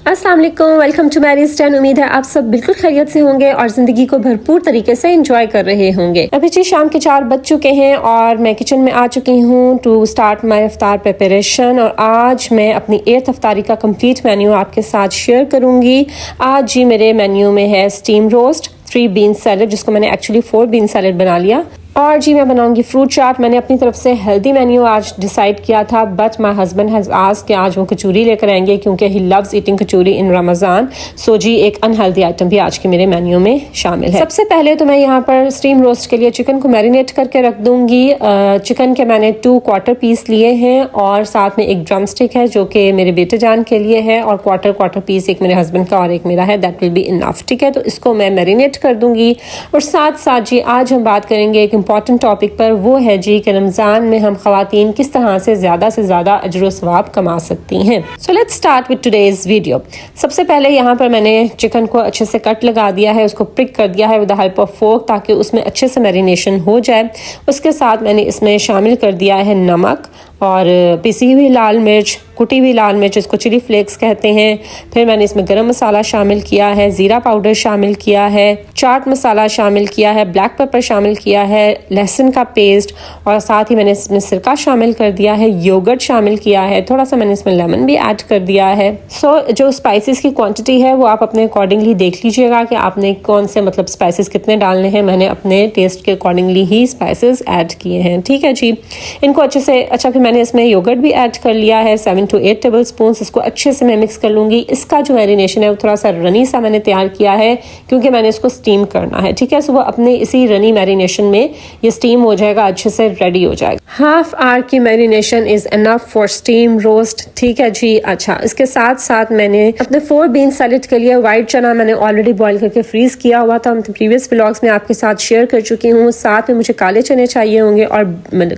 अस्सलाम वालेकुम, welcome to marry stand. उम्मीद है आप सब बिल्कुल खैरियत से होंगे और ज़िंदगी को भरपूर तरीके से एंजॉय कर रहे होंगे। अभी जी शाम के 4 बज चुके हैं और मैं किचन में आ चुकी हूँ to start my iftar preparation. और आज मैं अपनी 8th इफ्तारी का कंप्लीट मेन्यू आपके साथ शेयर करूँगी। आज जी मेरे मेन्यू में है स्टीम रोस्ट, 3 बीन सैलड, जिसको मैंने एक्चुअली 4 बीन सैलड बना लिया, और जी मैं बनाऊंगी फ्रूट चाट। मैंने अपनी तरफ से हेल्दी मेन्यू आज डिसाइड किया था, but my husband has asked कि आज वो कचौरी लेकर आएंगे क्योंकि ही लव्स ईटिंग कचौरी इन रमज़ान। सो जी एक अनहेल्दी आइटम भी आज के मेरे मेन्यू में शामिल है। सबसे पहले तो मैं यहाँ पर स्टीम रोस्ट के लिए चिकन को मैरिनेट करके रख दूंगी। चिकन के मैंने 2 क्वार्टर पीस लिए हैं और साथ में एक ड्रम स्टिक है जो कि मेरे बेटे जान के लिए है, और क्वार्टर पीस एक मेरे हस्बैंड का और एक मेरा है। That will be enough. ठीक है, तो इसको मैं मैरिनेट कर दूंगी। और साथ साथ जी आज हम बात करेंगे एक इम्पॉर्टेंट टॉपिक पर, वो है जी कि रमज़ान में हम ख़वातीन किस तरह से ज़्यादा अजर व सवाब कमा सकती हैं। So let's start with today's video. सबसे पहले यहाँ पर मैंने चिकन को अच्छे से कट लगा दिया है, उसको प्रिक कर दिया है with the help of fork ताकि उसमें अच्छे से मैरिनेशन हो जाए। उसके साथ मैंने इसमें शामिल कर दिया है नमक और पिसी हुई लाल मिर्च, कुटी हुई लाल मिर्च, इसको चिली फ्लेक्स कहते हैं। फिर मैंने इसमें गरम मसाला शामिल किया है, ज़ीरा पाउडर शामिल किया है, चाट मसाला शामिल किया है, ब्लैक पेपर शामिल किया है, लहसुन का पेस्ट, और साथ ही मैंने इसमें सिरका शामिल कर दिया है, योगर्ट शामिल किया है, थोड़ा सा मैंने इसमें लेमन भी ऐड कर दिया है। सो जो स्पाइसेस की क्वांटिटी है वो आप अपने अकॉर्डिंगली देख लीजिएगा कि आपने कौन से स्पाइसेस कितने डालने हैं। मैंने अपने टेस्ट के अकॉर्डिंगली ही स्पाइसेस ऐड किए हैं। ठीक है जी, इनको अच्छे से फिर मैंने इसमें योगर्ट भी ऐड कर लिया है 7 to 8 टेबल स्पून। इसको अच्छे से मैं मिक्स कर लूंगी। इसका जो मैरिनेशन है वो थोड़ा सा रनी सा मैंने तैयार किया है क्योंकि मैंने इसको स्टीम करना है। ठीक है, सो वो अपने इसी रनी मैरिनेशन में ये स्टीम हो जाएगा, अच्छे से रेडी हो जाएगा। हाफ आवर की marination is enough for steam roast. ठीक है जी। अच्छा, इसके साथ साथ मैंने अपने 4 बीन सैलेड के लिए व्हाइट चना मैंने ऑलरेडी बॉईल करके फ्रीज किया हुआ था, प्रीवियस व्लॉग्स में आपके साथ शेयर कर चुकी हूँ। साथ में मुझे काले चने चाहिए होंगे और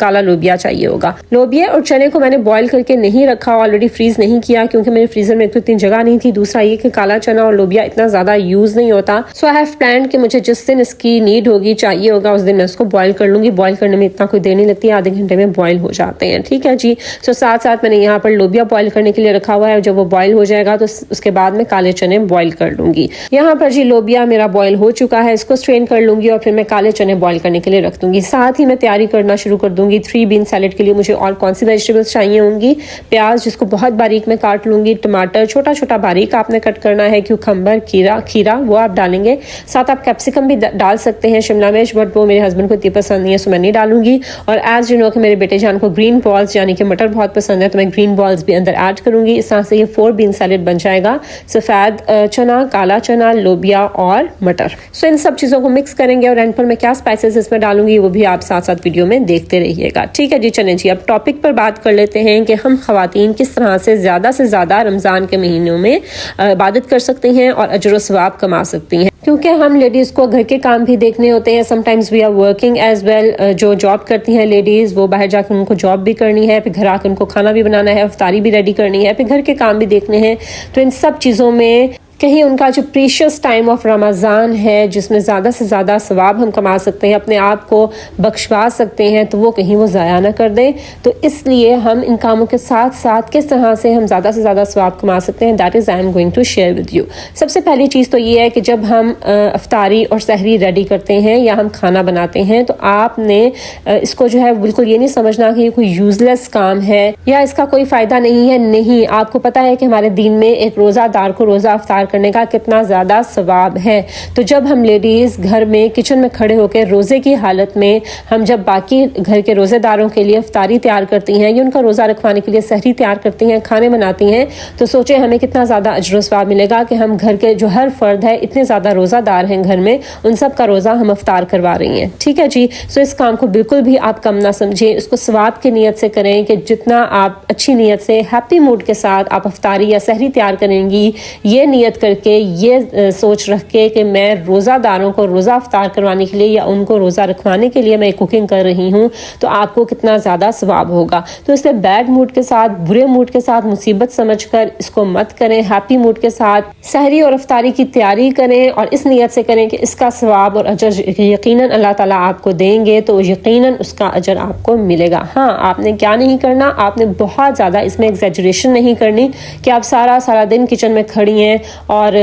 काला लोबिया चाहिए होगा। लोबिया और चने को मैंने बॉईल करके नहीं रखा, ऑलरेडी फ्रीज नहीं किया क्योंकि मेरे फ्रीजर में एक तो इतनी जगह नहीं थी, दूसरा ये कि काला चना और लोबिया इतना ज्यादा यूज नहीं होता। सो आई हैव प्लान्ड कि मुझे जिस दिन इसकी नीड होगी, चाहिए होगा, उस दिन मैं इसको बॉईल कर लूंगी। बॉईल करने में इतना कोई देर नहीं लगती, आधे घंटे में बॉईल हो जाते हैं। ठीक है जी। सो साथ साथ मैंने यहाँ पर लोबिया बॉईल करने के लिए रखा हुआ है। जब वो बॉईल हो जाएगा तो उसके बाद में काले चने बॉईल कर लूंगी। यहाँ पर जी लोबिया मेरा बॉईल हो चुका है, इसको स्ट्रेन कर लूंगी और फिर मैं काले चने बॉईल करने के लिए रख दूंगी। साथ ही मैं तैयारी करना शुरू कर दूंगी 3 बीन सैलेड के लिए। मुझे और कौन सी वेजिटेबल्स चाहिए होंगी? प्याज, जिसको बहुत बारीक मैं काट लूंगी, टमाटर छोटा छोटा बारीक आपने कट करना है, क्यूकम्बर, खीरा वो आप डालेंगे। साथ आप कैप्सिकम भी डाल सकते हैं, शिमला मिर्च, बट वो मेरे हस्बैंड को इतनी पसंद नहीं है, सो मैं नहीं डालूंगी। और एज यू नो कि मेरे बेटे जान को ग्रीन बॉल्स यानी कि मटर बहुत पसंद है, तो मैं ग्रीन बॉल्स भी अंदर ऐड करूंगी। इस तरह से ये 4 बीन सैलेड बन जाएगा। सफ़ेद चना, काला चना, लोबिया और मटर। सो इन सब चीज़ों को मिक्स करेंगे और एंड पर मैं क्या स्पाइसेस इसमें डालूंगी वो भी आप साथ साथ वीडियो में देखते रहिएगा। ठीक है जी। चलें जी, अब टॉपिक पर बात कर लेते हैं कि हम ख़वातीन किस तरह से ज़्यादा रमज़ान के महीनों में इबादत कर सकती हैं और अजर व सवाब कमा सकती हैं। क्योंकि हम लेडीज़ को घर के काम भी देखने होते हैं, sometimes we are working as well. जो जॉब करती हैं लेडीज़, वो बाहर जाकर उनको जॉब भी करनी है, फिर घर आकर उनको खाना भी बनाना है, इफ्तारी भी रेडी करनी है, फिर घर के काम भी देखने हैं। तो इन सब चीज़ों में कहीं उनका जो प्रीशियस टाइम ऑफ रमज़ान है, जिसमें ज़्यादा से ज़्यादा सवाब हम कमा सकते हैं, अपने आप को बख्शवा सकते हैं, तो वो कहीं वो ज़ाया ना कर दें। तो इसलिए हम इन कामों के साथ साथ किस तरह से हम ज़्यादा से ज़्यादा सवाब कमा सकते हैं, that is I am going to share with you. सबसे पहली चीज़ तो ये है कि जब हम इफ्तारी और सहरी रेडी करते हैं या हम खाना बनाते हैं, तो आपने इसको जो है बिल्कुल ये नहीं समझना कि ये कोई यूजलेस काम है या इसका कोई फ़ायदा नहीं है। नहीं, आपको पता है कि हमारे दीन में एक रोज़ादार को रोज़ा इफ्तार करने का कितना ज्यादा सवाब है। तो जब हम लेडीज घर में किचन में खड़े होकर रोजे की हालत में हम जब बाकी घर के रोजेदारों के लिए इफ्तारी तैयार करती हैं या उनका रोजा रखवाने के लिए सहरी तैयार करती हैं, खाने बनाती हैं, तो सोचे हमें कितना ज्यादा अजर सवाब मिलेगा कि हम घर के जो हर फर्द है, इतने ज्यादा रोजादार हैं घर में, उन सब का रोजा हम इफ्तार करवा रही हैं। ठीक है जी। सो इस काम को बिल्कुल भी आप कम ना समझें, इसको सवाब की नीयत से करें कि जितना आप अच्छी नीयत से हैप्पी मूड के साथ आप इफ्तारी या सहरी तैयार करेंगी, ये नीयत करके ये सोच रख के कि मैं रोज़ादारों को रोज़ा इफ्तार करवाने के लिए या उनको रोज़ा रखवाने के लिए मैं कुकिंग कर रही हूँ, तो आपको कितना ज़्यादा सवाब होगा। तो इसलिए बैड मूड के साथ, बुरे मूड के साथ, मुसीबत समझकर इसको मत करें। हैप्पी मूड के साथ सहरी और इफ्तारी की तैयारी करें और इस नीयत से करें कि इसका सवाब और अजर यकीनन अल्लाह ताला आपको देंगे, तो यकीनन उसका अजर आपको मिलेगा। हाँ, आपने क्या नहीं करना, आपने बहुत ज़्यादा इसमें एग्जैजरेशन नहीं करनी कि आप सारा दिन किचन में खड़ी हैं और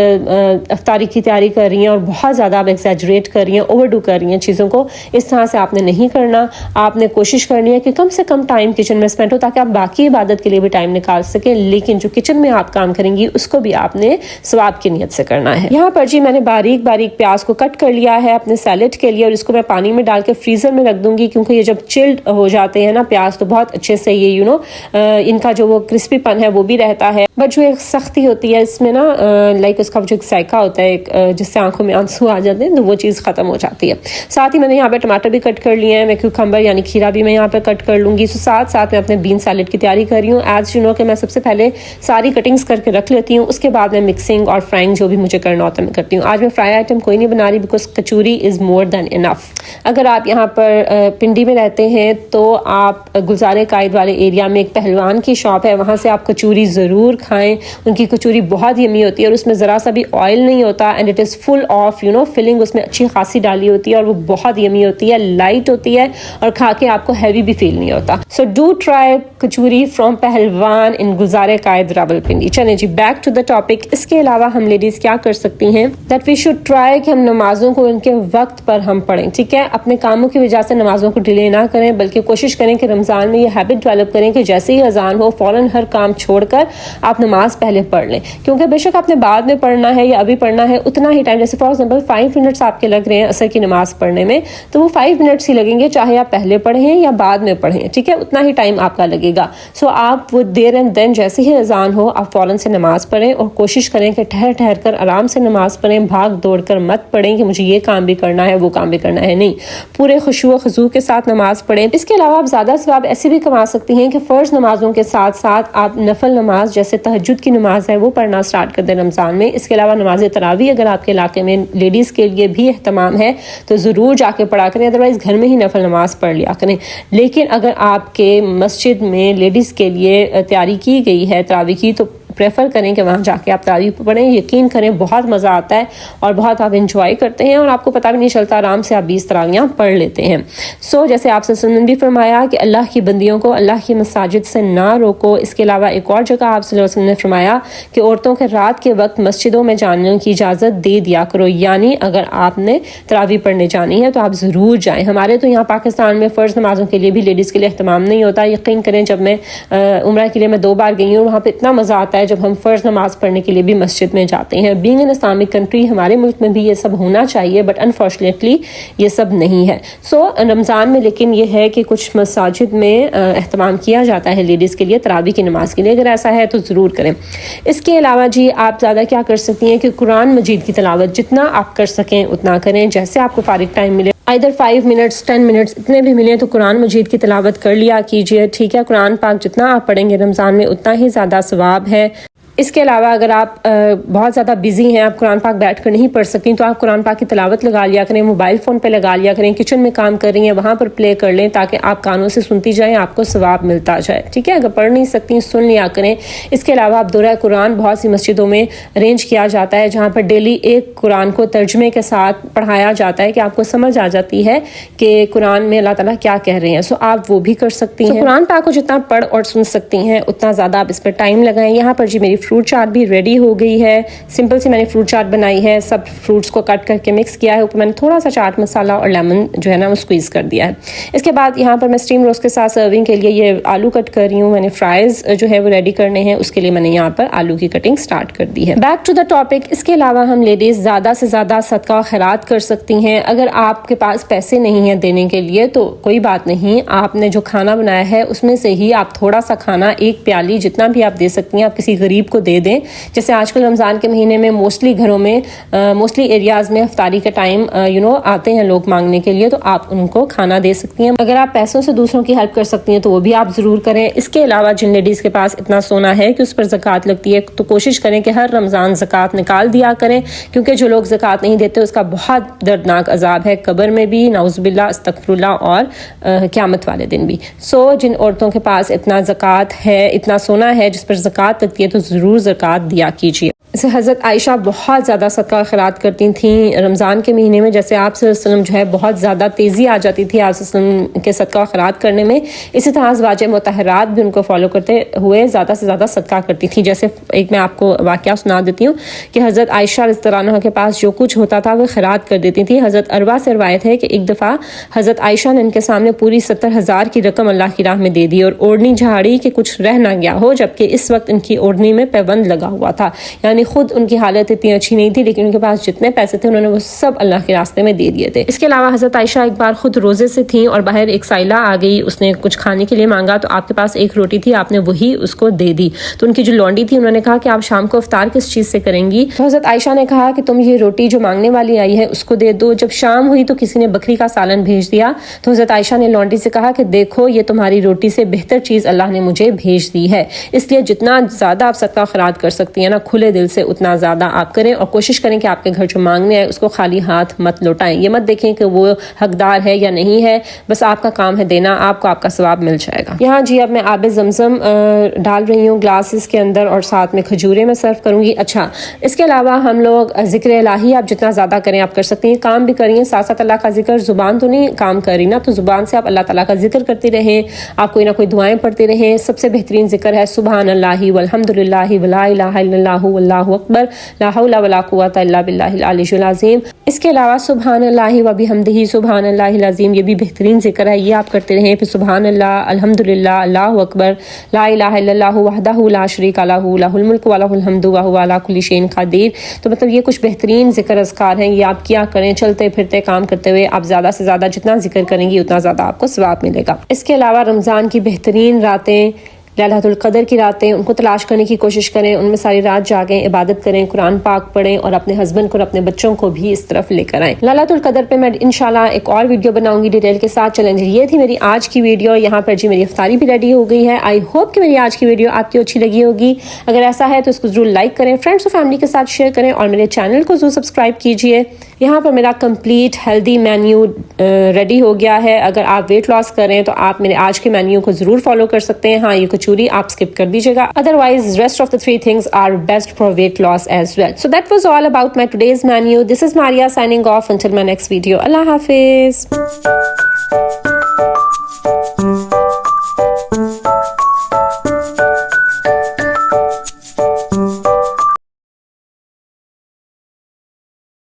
इफ्तारी की तैयारी कर रही हैं और बहुत ज़्यादा आप एग्जैजरेट कर रही हैं, ओवरडू कर रही हैं चीज़ों को। इस तरह से आपने नहीं करना। आपने कोशिश करनी है कि कम से कम टाइम किचन में स्पेंड हो ताकि आप बाकी इबादत के लिए भी टाइम निकाल सकें, लेकिन जो किचन में आप काम करेंगी उसको भी आपने सवाब की नीयत से करना है। यहाँ पर जी मैंने बारीक बारीक प्याज को कट कर लिया है अपने सैलेड के लिए और इसको मैं पानी में डाल के फ्रीजर में रख दूंगी, क्योंकि ये जब चिल्ड हो जाते हैं ना प्याज, तो बहुत अच्छे से ये इनका जो वो क्रिस्पीपन है वो भी रहता है। बट जो एक सख्ती होती है इसमें ना, लाइक उसका जो एक जायका होता है जिससे आंखों में आंसू आ जाते हैं, तो वो चीज़ खत्म हो जाती है। साथ ही मैंने यहाँ पे टमाटर भी कट कर लिए हैं, मैं क्यूकम्बर यानी खीरा भी मैं यहाँ पे कट कर लूंगी। तो साथ मैं अपने बीन सैलेड की तैयारी कर रही हूँ। एज यू नो कि मैं सबसे पहले सारी कटिंग्स करके रख लेती हूँ, उसके बाद मैं मिक्सिंग और फ्राइंग जो भी मुझे करना होता है मैं करती हूँ। आज मैं फ्राई आइटम कोई नहीं बना रही, because kachori is more than enough. अगर आप यहाँ पर पिंडी में रहते हैं तो आप गुलजारे कायद वाले एरिया में एक पहलवान की शॉप है, वहाँ से आप कचूरी ज़रूर खाएं। उनकी कचूरी बहुत यमी होती है और उसमें ज़रा सा भी ऑयल नहीं होता, and it is full of filling उसमें अच्छी खासी डाली होती है और वो बहुत यमी होती है, लाइट होती है और खा के आपको हैवी भी फील नहीं होता। So do try kachori from पहलवान इन गुलजारे कायद रावलपिंडी। चलें जी, बैक टू द टॉपिक। इसके अलावा हम लेडीज़ क्या कर सकती हैं, दैट वी शुड ट्राई कि हम नमाजों को उनके वक्त पर हम पढ़ें। ठीक है, अपने कामों की वजह से नमाजों को डिले ना करें, बल्कि कोशिश करें कि रमज़ान में ये हैबिट डेवलप करें कि जैसे ही अजान हो फ़ौरन हर काम छोड़कर आप नमाज पहले पढ़ लें। क्योंकि बेशक आपने बाद में पढ़ना है या अभी पढ़ना है, उतना ही टाइम, जैसे फॉर एग्जाम्पल 5 मिनट्स आपके लग रहे हैं असर की नमाज पढ़ने में, तो वो 5 मिनट्स ही लगेंगे, चाहे आप पहले पढ़ें या बाद में पढ़ें। ठीक है, उतना ही टाइम आपका लगेगा। सो आप वो देर एंड देन जैसे ही अजान हो आप फ़ौरन से नमाज पढ़ें और कोशिश करें कि ठहर ठहर कर आराम से नमाज पढ़ें, भाग दौड़ कर मत पढ़ें कि मुझे ये काम भी करना है वो काम भी करना है। नहीं, पूरे खुशू खजू के साथ नमाज पढ़ें। इसके अलावा आप ज़्यादा सवाब ऐसे भी कमा सकती हैं कि फ़र्ज नमाजों के साथ साथ आप नफल नमाज जैसे तहज्जुद की नमाज है वो पढ़ना स्टार्ट कर दें रमज़ान में। इसके अलावा नमाज तरावी अगर आपके इलाके में लेडीज़ के लिए भी एहतमाम है तो ज़रूर जाके पढ़ा करें, अदरवाइज़ घर में ही नफल नमाज पढ़ लिया करें। लेकिन अगर आपके मस्जिद में लेडीज़ के लिए तैयारी की गई है तरावी की, तो प्रेफर करें कि वहाँ जाके आप तरावी पढ़ें। यकीन करें बहुत मज़ा आता है और बहुत आप इंजॉय करते हैं और आपको पता भी नहीं चलता, आराम से आप 20 तरावियाँ पढ़ लेते हैं। सो जैसे आप सल्लल्लाहु अलैहि वसल्लम ने भी फरमाया कि अल्लाह की बंदियों को अल्लाह की मसाजिद से ना रोको। इसके अलावा एक और जगह आप सल्लल्लाहु अलैहि वसल्लम ने फरमाया कि औरतों के रात के वक्त मस्जिदों में जाने की इजाज़त दे दिया करो, यानी अगर आपने तरावी पढ़ने जानी है तो आप ज़रूर जाएँ। हमारे तो यहाँ पाकिस्तान में फ़र्ज़ नमाज़ों के लिए भी लेडीज़ के लिए एहतमाम नहीं होता। यकीन करें, जब मैं उम्रा के लिए मैं 2 बार गई हूँ, वहाँ पर इतना मज़ा आता है जब हम फ़र्ज़ नमाज पढ़ने के लिए भी मस्जिद में जाते हैं। बीइंग एन इस्लामिक कंट्री, हमारे मुल्क में भी ये सब होना चाहिए, बट अनफॉर्चुनेटली ये सब नहीं है। सो रमज़ान में लेकिन ये है कि कुछ मसाजिद में एहतमाम किया जाता है लेडीज़ के लिए तरावी की नमाज के लिए। अगर ऐसा है तो ज़रूर करें। इसके अलावा जी आप ज़्यादा क्या कर सकती हैं कि कुरान मजीद की तिलावत जितना आप कर सकें उतना करें। जैसे आपको फारिग टाइम मिले, इधर 5 मिनट्स 10 मिनट्स इतने भी मिले तो कुरान मजीद की तिलावत कर लिया कीजिए। ठीक है, कुरान पाक जितना आप पढ़ेंगे रमज़ान में उतना ही ज़्यादा सवाब है। इसके अलावा अगर आप बहुत ज़्यादा बिजी हैं, आप कुरान पाक बैठ कर नहीं पढ़ सकती, तो आप कुरान पाक की तिलावत लगा लिया करें, मोबाइल फ़ोन पे लगा लिया करें, किचन में काम कर रही हैं वहाँ पर प्ले कर लें ताकि आप कानों से सुनती जाएं, आपको सवाब मिलता जाए। ठीक है, अगर पढ़ नहीं सकती सुन लिया करें। इसके अलावा आप दुरा कुरान बहुत सी मस्जिदों में अरेंज किया जाता है जहाँ पर डेली एक कुरान को तर्जमे के साथ पढ़ाया जाता है कि आपको समझ आ जाती है कि कुरान में अल्लाह ताला क्या कह रहे हैं। सो आप वो भी कर सकती हैं। कुरान पाक को जितना पढ़ और सुन सकती हैं उतना ज़्यादा आप इस पर टाइम लगाएं। यहाँ पर जी मेरी फ्रूट चाट भी रेडी हो गई है। सिंपल सी मैंने फ्रूट चाट बनाई है, सब फ्रूट्स को कट करके मिक्स किया है, ऊपर मैंने थोड़ा सा चाट मसाला और लेमन जो है ना वो स्क्वीज़ कर दिया है। इसके बाद यहाँ पर मैं स्टीम रोस्ट के साथ सर्विंग के लिए ये आलू कट कर रही हूँ। मैंने फ्राइज़ जो है वो रेडी करने हैं, उसके लिए मैंने यहाँ पर आलू की कटिंग स्टार्ट कर दी है। Back to the topic. इसके अलावा हम लेडीज़ ज़्यादा से ज़्यादा सदका और खैरात कर सकती हैं। अगर आपके पास पैसे नहीं हैं देने के लिए तो कोई बात नहीं, आपने जो खाना बनाया है उसमें से ही आप थोड़ा सा खाना, 1 प्याली जितना भी आप दे सकती हैं, आप किसी गरीब को दे दें। जैसे आजकल रमज़ान के महीने में मोस्टली घरों में मोस्टली एरियाज़ में इफ्तारी के टाइम आते हैं लोग मांगने के लिए, तो आप उनको खाना दे सकती हैं। अगर आप पैसों से दूसरों की हेल्प कर सकती हैं तो वो भी आप ज़रूर करें। इसके अलावा जिन लेडीज़ के पास इतना सोना है कि उस पर ज़कात लगती है, तो कोशिश करें कि हर रमज़ान ज़कात निकाल दिया करें, क्योंकि जो लोग ज़कात नहीं देते उसका बहुत दर्दनाक अजाब है, कब्र में भी, नाउज़ुबिल्लाह, अस्तगफिरुल्लाह, और क़यामत वाले दिन भी। जिन औरतों के पास इतना ज़कात है, इतना सोना है जिस पर ज़कात लगती है, तो ज़रूर ज़कात दिया कीजिए। जैसे हज़रत आयशा बहुत ज़्यादा सदका खैरात करती थीं रमज़ान के महीने में। जैसे आप सल्लल्लाहु अलैहि वसल्लम जो है बहुत ज़्यादा तेज़ी आ जाती थी आप सल्लल्लाहु अलैहि वसल्लम के सदका खैरात करने में। इसी तरह अज़वाज मुतहरात भी उनको फॉलो करते हुए ज़्यादा से ज़्यादा सदका करती थी। जैसे एक मैं आपको वाक़या सुना देती हूँ कि हज़रत आयशा रज़ियल्लाहु अन्हा के पास जो कुछ होता था वो खैरात कर देती थी। हज़रत अरवा से रवायत है कि एक दफ़ा हज़रत आयशा ने इनके सामने पूरी 70,000 की रकम अल्लाह की राह में दे दी और ओढ़नी झाड़ी कि कुछ रह ना गया हो, जबकि इस वक्त इनकी ओढ़नी में पैबंद लगा हुआ था। यानी खुद उनकी हालत इतनी अच्छी नहीं थी, लेकिन उनके पास जितने पैसे थे उन्होंने वो सब अल्लाह के रास्ते में दे दिए थे। इसके अलावा हज़रत आयशा एक बार खुद रोज़े से थी और बाहर एक साइला आ गई, उसने कुछ खाने के लिए मांगा, तो आपके पास एक रोटी थी, आपने वही उसको दे दी। तो उनकी जो लौंडी थी उन्होंने कहा कि आप शाम को इफ्तार किस चीज़ से करेंगी? तो हज़रत आयशा ने कहा कि तुम ये रोटी जो मांगने वाली आई है उसको दे दो। जब शाम हुई तो किसी ने बकरी का सालन भेज दिया, तो हज़रत आयशा ने लौंडी से कहा कि देखो ये तुम्हारी रोटी से बेहतर चीज़ अल्लाह ने मुझे भेज दी है, इसलिए जितना ज़्यादा आप सदका खैरात कर सकती हैं ना, खुले दिल से उतना ज़्यादा आप करें और कोशिश करें कि आपके घर जो मांगने आए उसको खाली हाथ मत लौटाएं। ये मत देखें कि वो हकदार है या नहीं है, बस आपका काम है देना, आपको आपका सवाब मिल जाएगा। यहाँ जी अब मैं आब ज़मज़म डाल रही हूँ ग्लासेस के अंदर और साथ में खजूरें मैं सर्व करूँगी। अच्छा, इसके अलावा हम लोग ज़िक्र इलाही आप जितना ज़्यादा करें आप कर सकती हैं, काम भी करिए साथ साथ अल्लाह का जिक्र। ज़ुबान तो नहीं काम कर रही ना, तो ज़ुबान से आप अल्लाह ताला का जिक्र करते रहें, आप कोई ना कोई दुआएं पढ़ते रहें। सबसे बेहतरीन जिक्र है सुबहान अल्लाहि वल्हम्दुलिल्लाहि वला इलाहा इल्लल्लाहु वल्लाहु अकबर ला हौला वला कुव्वता इल्ला बिल्लाहिल अलिय्युल अज़ीम। इसके अलावा सुबहान अल्लाहि व बिहम्दिही सुबहान अल्लाहिल अज़ीम, ये भी बेहतरीन जिक्र है, ये आप करते रहें। फिर सुबहान अल्लाह, अल्हम्दुलिल्लाह, अल्लाहु अकबर, ला इलाहा इल्लल्लाहु वहदहु ला शरीका लहु लहुल मुल्कु व लहुल हम्दु व हुवा अला कुल्ली शैइन क़दीर। तो मतलब ये कुछ बेहतरीन जिक्र अज़कार हैं, ये आप किया करें चलते फिरते काम करते हुए। आप ज़्यादा से ज़्यादा जितना जिक्र करेंगी उतना ज़्यादा आपको सवाब मिलेगा। इसके अलावा रमज़ान की बेहतरीन रातें, लैलतुल क़द्र की रातें, उनको तलाश करने की कोशिश करें, उनमें सारी रात जागें, इबादत करें, कुरान पाक पढ़ें और अपने हस्बैंड को और अपने बच्चों को भी इस तरफ लेकर आएं। लैलतुल क़द्र पे मैं इंशाल्लाह एक और वीडियो बनाऊंगी डिटेल के साथ। चलें जी, ये थी मेरी आज की वीडियो। यहाँ पर जी मेरी इफ्तारी भी रेडी हो गई है। आई होप कि मेरी आज की वीडियो आपकी अच्छी लगी होगी। अगर ऐसा है तो इसको जरूर लाइक करें, फ्रेंड्स और फैमिली के साथ शेयर करें और मेरे चैनल को जरूर सब्सक्राइब कीजिए। यहाँ पर मेरा कंप्लीट हेल्दी मेन्यू रेडी हो गया है। अगर आप वेट लॉस करें तो आप मेरे आज के मेन्यू को जरूर फॉलो कर सकते हैं। हाँ, ये कचौरी आप स्किप कर दीजिएगा, otherwise rest of the 3 things are best for weight loss as well. So that was all about my today's menu. This is Maria signing off until my next video. अल्लाह हाफिज।